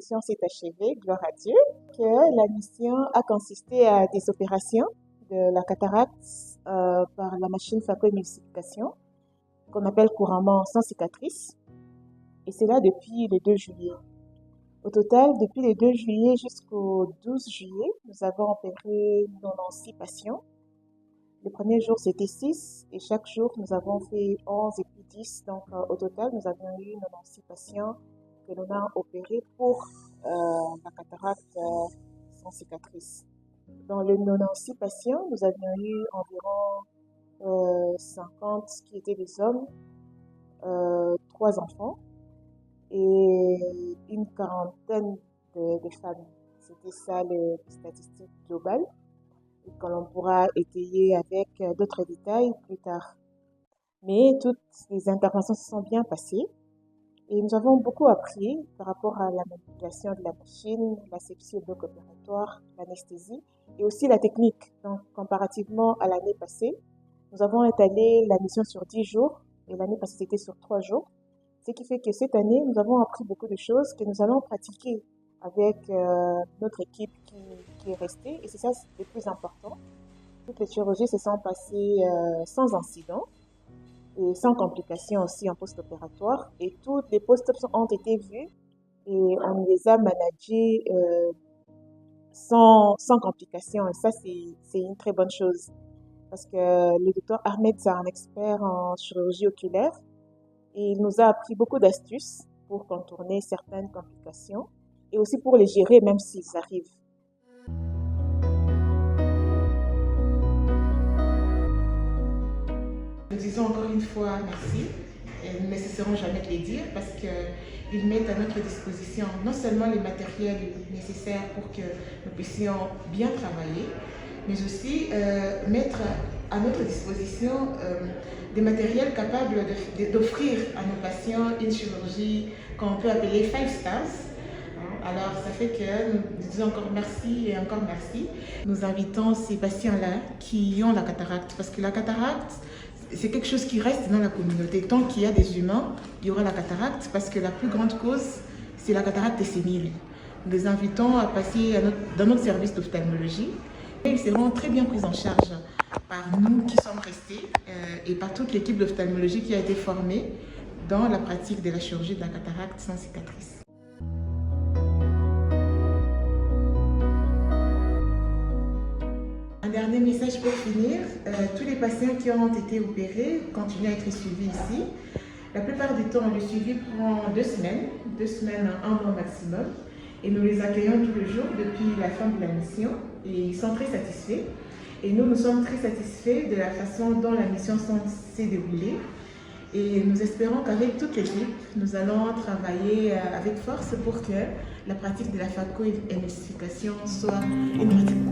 mission s'est achevée, gloire à Dieu, que la mission a consisté à des opérations de la cataracte par la machine phacoémulsification, qu'on appelle couramment sans cicatrice, et c'est là depuis le 2 juillet. Au total, depuis le 2 juillet jusqu'au 12 juillet, nous avons opéré 96 patients. Le premier jour, c'était 6 et chaque jour, nous avons fait 11 et puis 10. Donc, au total, nous avions eu 96 patients que nous avons opérés pour la cataracte sans cicatrice. Dans les 96 patients, nous avions eu environ 50 qui étaient des hommes, 3 enfants et une quarantaine de femmes. C'était ça les statistiques globales que l'on pourra étayer avec d'autres détails plus tard. Mais toutes les interventions se sont bien passées et nous avons beaucoup appris par rapport à la manipulation de la machine, l'asepsie au bloc opératoire, l'anesthésie et aussi la technique. Donc, comparativement à l'année passée, nous avons étalé la mission sur 10 jours et l'année passée c'était sur 3 jours. Ce qui fait que cette année, nous avons appris beaucoup de choses que nous allons pratiquer avec notre équipe qui est restée. Et c'est ça le plus important. Toutes les chirurgies se sont passées sans incident et sans complications aussi en post-opératoire. Et toutes les post-ops ont été vues et on les a managées sans complications. Et ça, c'est une très bonne chose. Parce que le docteur Ahmed, c'est un expert en chirurgie oculaire. Et il nous a appris beaucoup d'astuces pour contourner certaines complications et aussi pour les gérer même s'ils arrivent. Nous disons encore une fois merci et nous ne cesserons jamais de les dire parce qu'ils mettent à notre disposition non seulement les matériels nécessaires pour que nous puissions bien travailler, mais aussi mettre à notre disposition des matériels capables d'offrir à nos patients une chirurgie qu'on peut appeler 5 stars. Alors, ça fait que nous disons encore merci et encore merci. Nous invitons ces patients-là qui ont la cataracte, parce que la cataracte, c'est quelque chose qui reste dans la communauté. Tant qu'il y a des humains, il y aura la cataracte, parce que la plus grande cause, c'est la cataracte sénile. Nous les invitons à passer dans notre service d'ophtalmologie. Ils seront très bien pris en charge par nous qui sommes restés et par toute l'équipe d'ophtalmologie qui a été formée dans la pratique de la chirurgie de la cataracte sans cicatrice. Un dernier message pour finir, tous les patients qui ont été opérés continuent à être suivis ici. La plupart du temps, le suivi prend 2 semaines, 1 mois maximum. Et nous les accueillons tous les jours depuis la fin de la mission et ils sont très satisfaits. Et nous sommes très satisfaits de la façon dont la mission s'est déroulée. Et nous espérons qu'avec toute l'équipe, nous allons travailler avec force pour que la pratique de la phacoémulsification soit une pratique